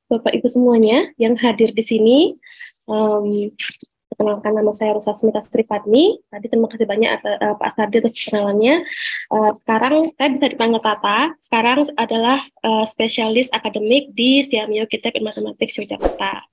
Bapak Ibu semuanya yang hadir di sini. Perkenalkan, nama saya Rosa Smita Sripadni. Tadi terima kasih banyak Pak Sardi atas perkenalannya. Sekarang saya bisa dipanggil Tata. Sekarang adalah spesialis akademik di Siamio Kitab in Mathematics Yogyakarta.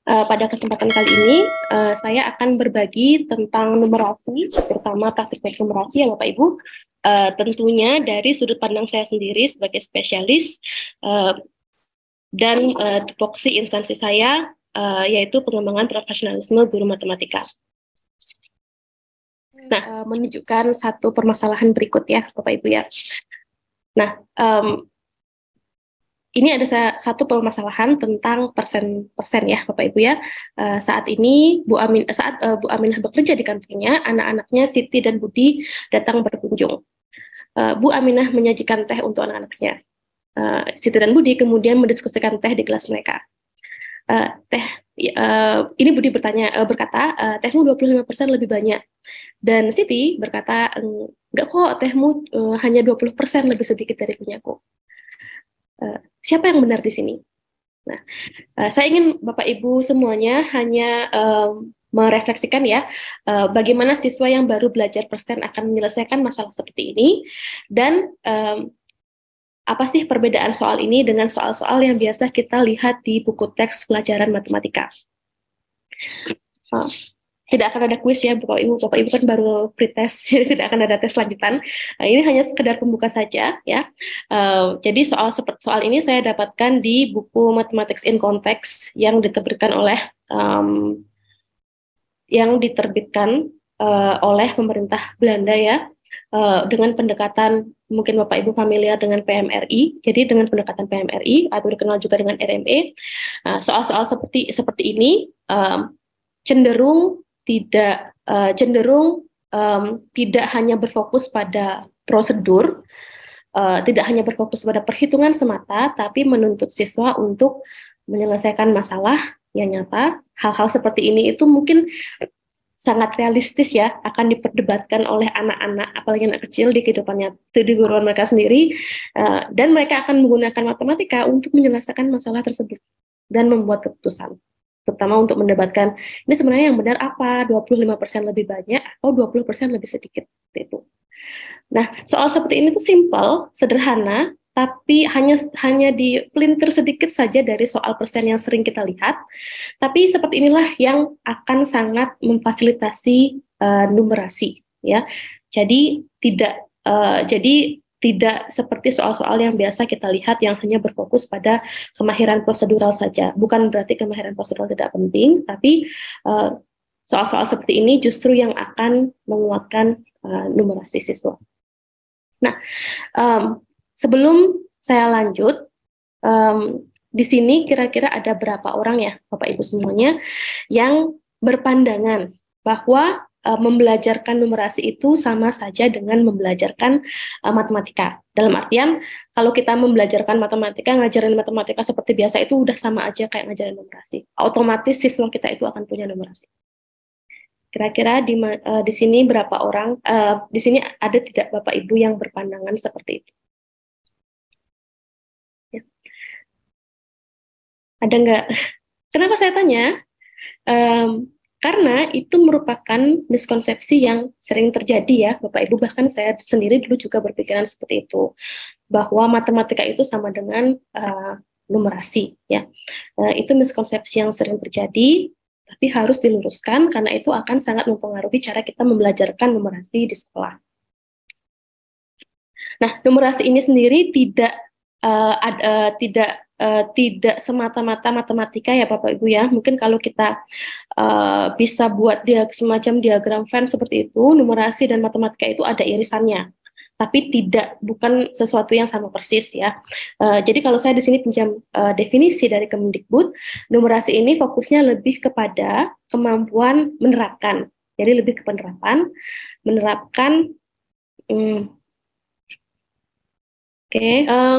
Pada kesempatan kali ini, saya akan berbagi tentang numerasi, terutama praktik numerasi ya Bapak Ibu. Tentunya dari sudut pandang saya sendiri sebagai spesialis dan tupoksi instansi saya yaitu pengembangan profesionalisme guru matematika. Nah, menunjukkan satu permasalahan berikut ya, Bapak Ibu ya. Nah, ini ada satu permasalahan tentang persen ya, Bapak Ibu ya. Saat ini Bu Aminah bekerja di kantornya, anak-anaknya Siti dan Budi datang berkunjung. Bu Aminah menyajikan teh untuk anak-anaknya. Siti dan Budi kemudian mendiskusikan teh di kelas mereka. Ini Budi berkata, tehmu 25% lebih banyak. Dan Siti berkata, enggak kok, tehmu hanya 20% lebih sedikit dari punyaku. Siapa yang benar di sini? Nah, saya ingin Bapak Ibu semuanya hanya merefleksikan ya, bagaimana siswa yang baru belajar persen akan menyelesaikan masalah seperti ini, dan apa sih perbedaan soal ini dengan soal-soal yang biasa kita lihat di buku teks pelajaran matematika. Tidak akan ada kuis ya Bapak Ibu kan baru pretest, jadi tidak akan ada tes lanjutan. Ini hanya sekedar pembuka saja ya. Jadi soal ini saya dapatkan di buku Mathematics in Context yang diterbitkan oleh oleh pemerintah Belanda ya. Dengan pendekatan, mungkin Bapak Ibu familiar dengan PMRI, jadi dengan pendekatan PMRI atau dikenal juga dengan RME, soal-soal seperti ini cenderung tidak hanya berfokus pada prosedur, tidak hanya berfokus pada perhitungan semata, tapi menuntut siswa untuk menyelesaikan masalah yang nyata. Hal-hal seperti ini itu mungkin sangat realistis ya, akan diperdebatkan oleh anak-anak, apalagi anak kecil di kehidupannya, di guruan mereka sendiri, dan mereka akan menggunakan matematika untuk menyelesaikan masalah tersebut dan membuat keputusan, terutama untuk mendebatkan ini sebenarnya yang benar apa, 25% lebih banyak atau 20% lebih sedikit, seperti itu. Nah, soal seperti ini tuh simple, sederhana, tapi hanya dipelintir sedikit saja dari soal persen yang sering kita lihat. Tapi seperti inilah yang akan sangat memfasilitasi numerasi, ya. Jadi tidak seperti soal-soal yang biasa kita lihat yang hanya berfokus pada kemahiran prosedural saja. Bukan berarti kemahiran prosedural tidak penting, tapi soal-soal seperti ini justru yang akan menguatkan numerasi siswa. Nah, sebelum saya lanjut, di sini kira-kira ada berapa orang ya, Bapak Ibu semuanya, yang berpandangan bahwa membelajarkan numerasi itu sama saja dengan membelajarkan matematika. Dalam artian, kalau kita membelajarkan matematika, ngajarin matematika seperti biasa itu udah sama aja kayak ngajarin numerasi. Otomatis siswa kita itu akan punya numerasi. Kira-kira di sini berapa orang, di sini ada tidak Bapak Ibu yang berpandangan seperti itu? Ya. Ada nggak? Kenapa saya tanya? Karena itu merupakan miskonsepsi yang sering terjadi ya Bapak Ibu, bahkan saya sendiri dulu juga berpikiran seperti itu, bahwa matematika itu sama dengan numerasi ya. Itu miskonsepsi yang sering terjadi, tapi harus diluruskan karena itu akan sangat mempengaruhi cara kita membelajarkan numerasi di sekolah. Nah, numerasi ini sendiri tidak semata-mata matematika ya Bapak Ibu ya. Mungkin kalau kita bisa buat semacam diagram Venn seperti itu, numerasi dan matematika itu ada irisannya, tapi bukan sesuatu yang sama persis ya. Jadi kalau saya di sini pinjam definisi dari Kemendikbud, numerasi ini fokusnya lebih kepada kemampuan menerapkan. Jadi lebih ke menerapkan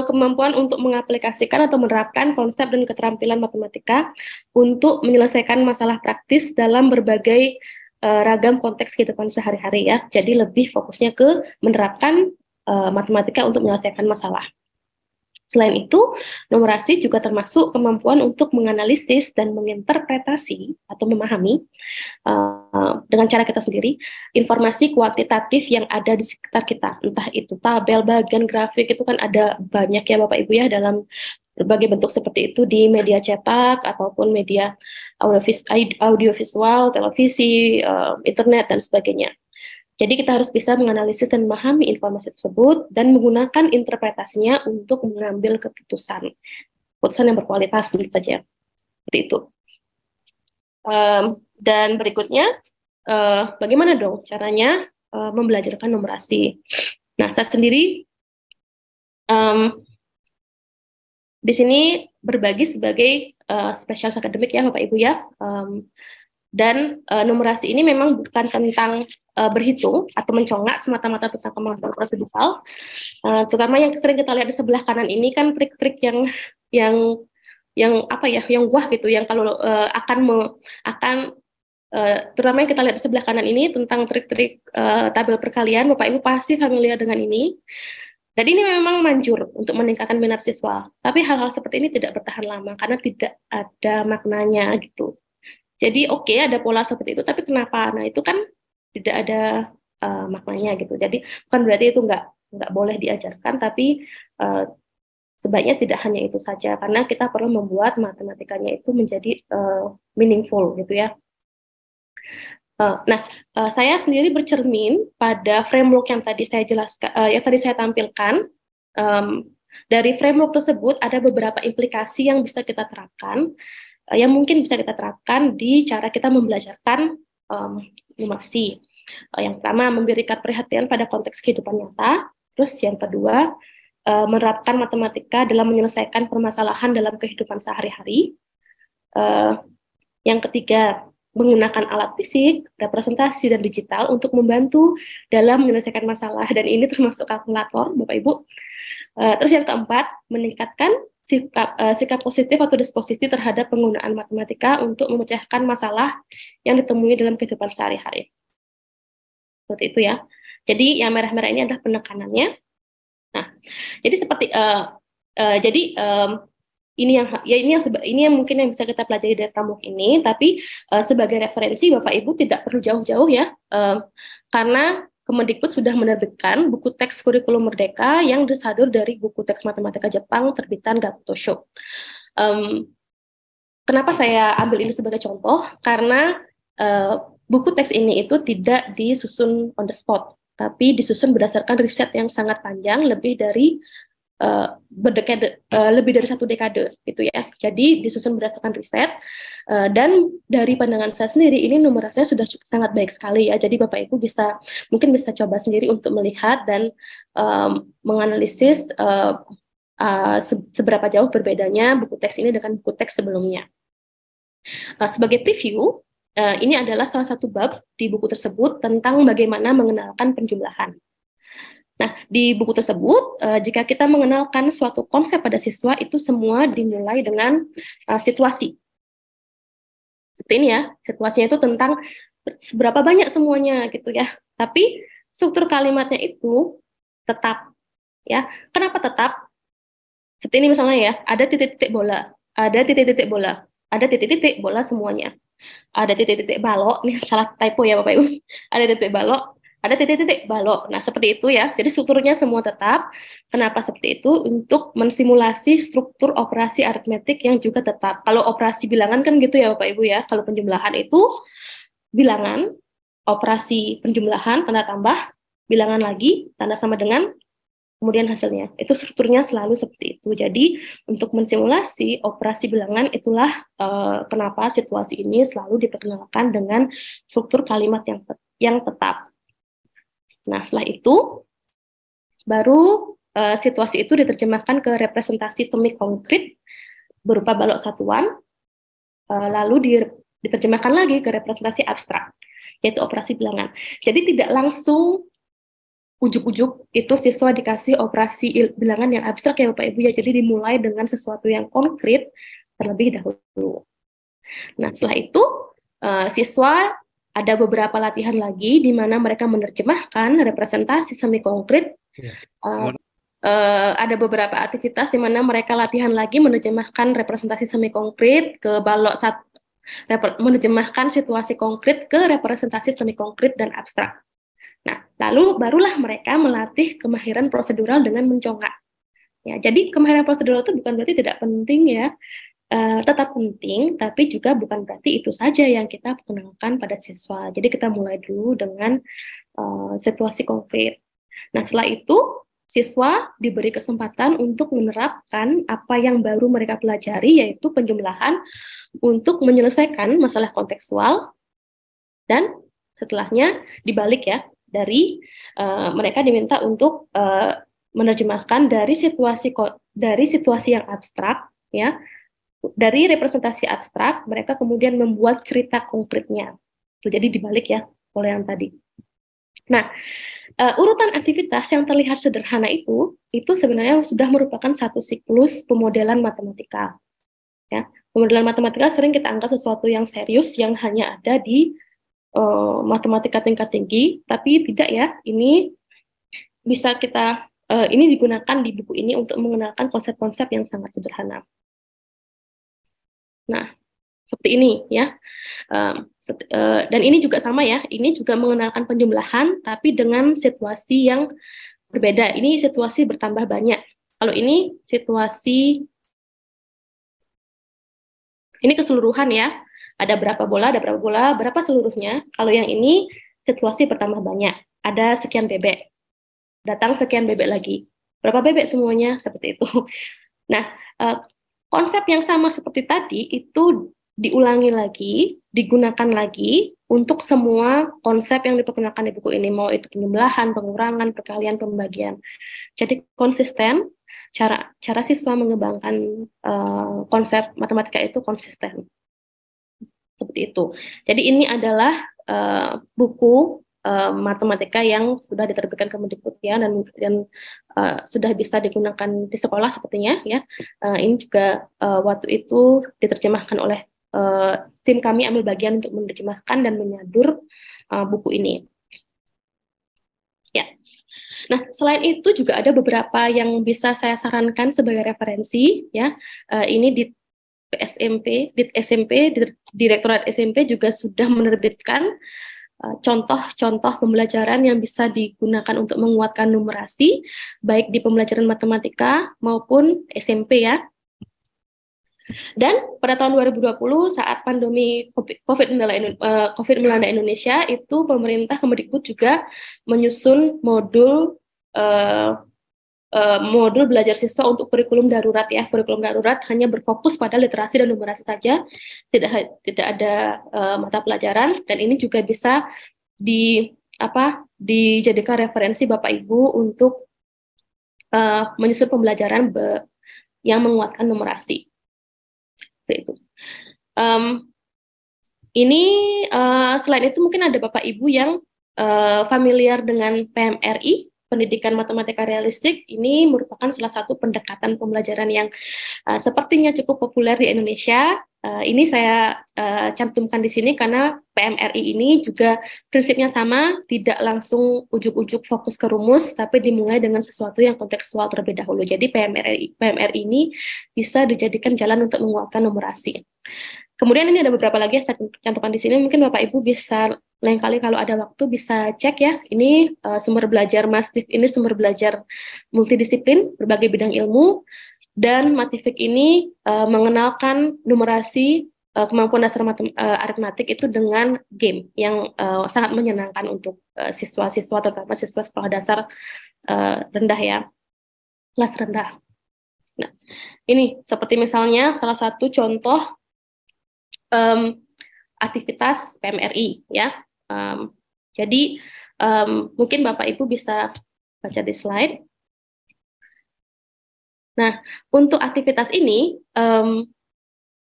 kemampuan untuk mengaplikasikan atau menerapkan konsep dan keterampilan matematika untuk menyelesaikan masalah praktis dalam berbagai ragam konteks kehidupan sehari-hari ya. Jadi lebih fokusnya ke menerapkan matematika untuk menyelesaikan masalah. Selain itu, numerasi juga termasuk kemampuan untuk menganalisis dan menginterpretasi atau memahami dengan cara kita sendiri informasi kuantitatif yang ada di sekitar kita, entah itu tabel, bagian grafik, itu kan ada banyak ya Bapak Ibu ya dalam berbagai bentuk seperti itu di media cetak ataupun media audiovisual, televisi, internet dan sebagainya. Jadi kita harus bisa menganalisis dan memahami informasi tersebut dan menggunakan interpretasinya untuk mengambil keputusan yang berkualitas tentu saja. Seperti itu. Dan berikutnya, bagaimana dong caranya membelajarkan numerasi? Nah, saya sendiri di sini berbagi sebagai spesialis akademik ya Bapak Ibu ya. Dan numerasi ini memang bukan tentang berhitung atau mencongak semata-mata tentang kemampuan prosedural, terutama yang sering kita lihat di sebelah kanan ini kan trik-trik yang apa ya, yang wah gitu, yang kalau terutama yang kita lihat di sebelah kanan ini tentang trik-trik tabel perkalian, Bapak Ibu pasti familiar dengan ini. Dan ini memang manjur untuk meningkatkan minat siswa, tapi hal-hal seperti ini tidak bertahan lama karena tidak ada maknanya gitu. Jadi oke, ada pola seperti itu, tapi kenapa? Nah itu kan tidak ada maknanya gitu. Jadi bukan berarti itu nggak boleh diajarkan, tapi sebaiknya tidak hanya itu saja, karena kita perlu membuat matematikanya itu menjadi meaningful gitu ya. Saya sendiri bercermin pada framework yang tadi saya jelaskan, yang tadi saya tampilkan. Dari framework tersebut ada beberapa implikasi yang bisa kita terapkan, yang mungkin bisa kita terapkan di cara kita membelajarkan numerasi. Yang pertama, memberikan perhatian pada konteks kehidupan nyata. Terus yang kedua, menerapkan matematika dalam menyelesaikan permasalahan dalam kehidupan sehari-hari. Yang ketiga, menggunakan alat fisik, representasi, dan digital untuk membantu dalam menyelesaikan masalah. Dan ini termasuk kalkulator, Bapak Ibu. Terus yang keempat, meningkatkan sikap positif atau dispositif terhadap penggunaan matematika untuk memecahkan masalah yang ditemui dalam kehidupan sehari-hari. Seperti itu ya. Jadi yang merah-merah ini adalah penekanannya. Nah, jadi seperti ini yang mungkin yang bisa kita pelajari dari framework ini, tapi sebagai referensi Bapak Ibu tidak perlu jauh-jauh ya, karena Kemendikbud sudah menerbitkan buku teks kurikulum Merdeka yang disadur dari buku teks matematika Jepang terbitan Gakuto Sho. Kenapa saya ambil ini sebagai contoh? Karena buku teks ini itu tidak disusun on the spot, tapi disusun berdasarkan riset yang sangat panjang, lebih dari satu dekade gitu ya. Jadi disusun berdasarkan riset, dan dari pandangan saya sendiri ini numerasinya sudah sangat baik sekali ya. Jadi Bapak Ibu mungkin bisa coba sendiri untuk melihat dan menganalisis seberapa jauh berbedanya buku teks ini dengan buku teks sebelumnya. Sebagai preview, ini adalah salah satu bab di buku tersebut tentang bagaimana mengenalkan penjumlahan. Nah, di buku tersebut, jika kita mengenalkan suatu konsep pada siswa, itu semua dimulai dengan situasi. Seperti ini ya, situasinya itu tentang seberapa banyak semuanya gitu ya. Tapi struktur kalimatnya itu tetap ya. Kenapa tetap? Seperti ini misalnya ya, ada titik-titik bola, ada titik-titik bola, ada titik-titik bola semuanya. Ada titik-titik balok, nih salah typo ya Bapak Ibu. Ada titik balok, ada titik-titik balok. Nah, seperti itu ya. Jadi strukturnya semua tetap. Kenapa seperti itu? Untuk mensimulasi struktur operasi aritmetik yang juga tetap. Kalau operasi bilangan kan gitu ya Bapak Ibu ya. Kalau penjumlahan itu bilangan, operasi penjumlahan, tanda tambah, bilangan lagi, tanda sama dengan, kemudian hasilnya. Itu strukturnya selalu seperti itu. Jadi untuk mensimulasi operasi bilangan itulah kenapa situasi ini selalu diperkenalkan dengan struktur kalimat yang tetap. Nah, setelah itu, baru situasi itu diterjemahkan ke representasi semi konkret berupa balok satuan, lalu diterjemahkan lagi ke representasi abstrak, yaitu operasi bilangan. Jadi tidak langsung ujuk-ujuk itu siswa dikasih operasi bilangan yang abstrak ya Bapak Ibu ya. Jadi dimulai dengan sesuatu yang konkret terlebih dahulu. Nah, setelah itu siswa ada beberapa latihan lagi di mana mereka menerjemahkan representasi semi konkret. ada beberapa aktivitas di mana mereka latihan lagi menerjemahkan representasi semi konkret ke balok menerjemahkan situasi konkret ke representasi semi konkret dan abstrak. Nah, lalu barulah mereka melatih kemahiran prosedural dengan mencongak. Ya, jadi kemahiran prosedural itu bukan berarti tidak penting ya, tetap penting, tapi juga bukan berarti itu saja yang kita perkenalkan pada siswa. Jadi kita mulai dulu dengan situasi konkret. Nah, setelah itu siswa diberi kesempatan untuk menerapkan apa yang baru mereka pelajari, yaitu penjumlahan untuk menyelesaikan masalah kontekstual, dan setelahnya dibalik ya, dari mereka diminta untuk menerjemahkan dari situasi yang abstrak ya, dari representasi abstrak mereka kemudian membuat cerita konkretnya. Jadi dibalik ya oleh yang tadi. Nah, urutan aktivitas yang terlihat sederhana itu sebenarnya sudah merupakan satu siklus pemodelan matematika. Ya, pemodelan matematika sering kita anggap sesuatu yang serius yang hanya ada di matematika tingkat tinggi, tapi tidak ya. Ini bisa kita ini digunakan di buku ini untuk mengenalkan konsep-konsep yang sangat sederhana. Nah, seperti ini ya. Dan ini juga sama ya. Ini juga mengenalkan penjumlahan, tapi dengan situasi yang berbeda. Ini situasi bertambah banyak. Kalau ini situasi, ini keseluruhan ya. Ada berapa bola, berapa seluruhnya. Kalau yang ini situasi bertambah banyak. Ada sekian bebek. Datang sekian bebek lagi. Berapa bebek semuanya? Seperti itu. Nah, konsep yang sama seperti tadi itu diulangi lagi, digunakan lagi untuk semua konsep yang diperkenalkan di buku ini. Mau itu penjumlahan, pengurangan, perkalian, pembagian. Jadi konsisten, cara siswa mengembangkan konsep matematika itu konsisten. Seperti itu. Jadi ini adalah buku matematika yang sudah diterbitkan Kemendikbud ya, dan sudah bisa digunakan di sekolah sepertinya ya. Ini juga waktu itu diterjemahkan oleh tim kami, ambil bagian untuk menerjemahkan dan menyadur buku ini. Ya. Nah, selain itu juga ada beberapa yang bisa saya sarankan sebagai referensi ya. Ini di SMP, Direktorat SMP juga sudah menerbitkan contoh-contoh pembelajaran yang bisa digunakan untuk menguatkan numerasi, baik di pembelajaran matematika maupun SMP ya. Dan pada tahun 2020 saat pandemi COVID melanda Indonesia, itu pemerintah Kemendikbud juga menyusun modul modul belajar siswa untuk kurikulum darurat ya. Kurikulum darurat hanya berfokus pada literasi dan numerasi saja, tidak ada mata pelajaran, dan ini juga bisa dijadikan referensi Bapak Ibu untuk menyusun pembelajaran yang menguatkan numerasi. Itu. Ini selain itu mungkin ada Bapak Ibu yang familiar dengan PMRI, Pendidikan Matematika Realistik. Ini merupakan salah satu pendekatan pembelajaran yang sepertinya cukup populer di Indonesia. Ini saya cantumkan di sini karena PMRI ini juga prinsipnya sama, tidak langsung ujuk-ujuk fokus ke rumus, tapi dimulai dengan sesuatu yang kontekstual terlebih dahulu. Jadi PMRI ini bisa dijadikan jalan untuk menguatkan numerasi. Kemudian ini ada beberapa lagi yang saya cantumkan di sini. Mungkin Bapak Ibu bisa lain kali kalau ada waktu bisa cek ya. Ini sumber belajar Mastif, ini sumber belajar multidisiplin berbagai bidang ilmu, dan Matifik ini mengenalkan numerasi, kemampuan dasar aritmatik itu dengan game yang sangat menyenangkan untuk siswa-siswa, terutama siswa sekolah dasar rendah ya, kelas rendah. Nah, ini seperti misalnya salah satu contoh aktivitas PMRI ya. Jadi mungkin Bapak Ibu bisa baca di slide. Nah, untuk aktivitas ini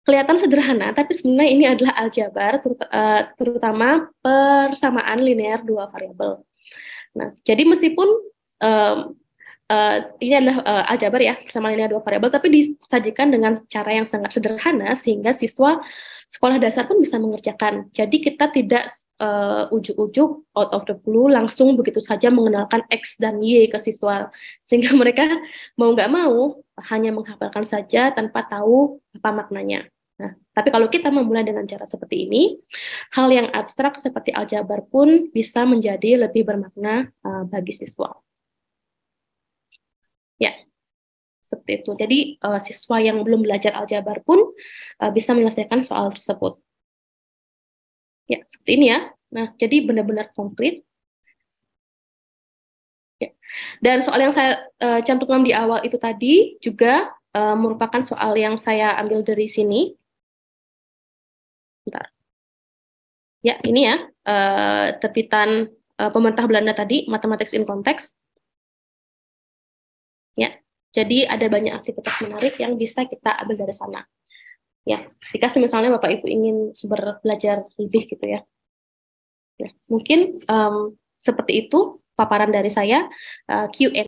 kelihatan sederhana, tapi sebenarnya ini adalah aljabar, terutama persamaan linear dua variabel. Nah, jadi meskipun ini adalah aljabar ya, persamaan linear dua variabel, tapi disajikan dengan cara yang sangat sederhana sehingga siswa sekolah dasar pun bisa mengerjakan. Jadi kita tidak ujuk-ujuk out of the blue langsung begitu saja mengenalkan X dan Y ke siswa, sehingga mereka mau nggak mau hanya menghafalkan saja tanpa tahu apa maknanya. Nah, tapi kalau kita memulai dengan cara seperti ini, hal yang abstrak seperti aljabar pun bisa menjadi lebih bermakna bagi siswa. Ya, seperti itu. Jadi siswa yang belum belajar aljabar pun bisa menyelesaikan soal tersebut. Ya, seperti ini ya. Nah, jadi benar-benar konkret. Ya. Dan soal yang saya cantumkan di awal itu tadi juga merupakan soal yang saya ambil dari sini. Bentar. Ya, ini ya, terbitan pemerintah Belanda tadi, Mathematics in Context. Ya, jadi ada banyak aktivitas menarik yang bisa kita ambil dari sana. Ya, jika misalnya Bapak Ibu ingin belajar lebih gitu ya. Ya, mungkin seperti itu paparan dari saya, Q&A.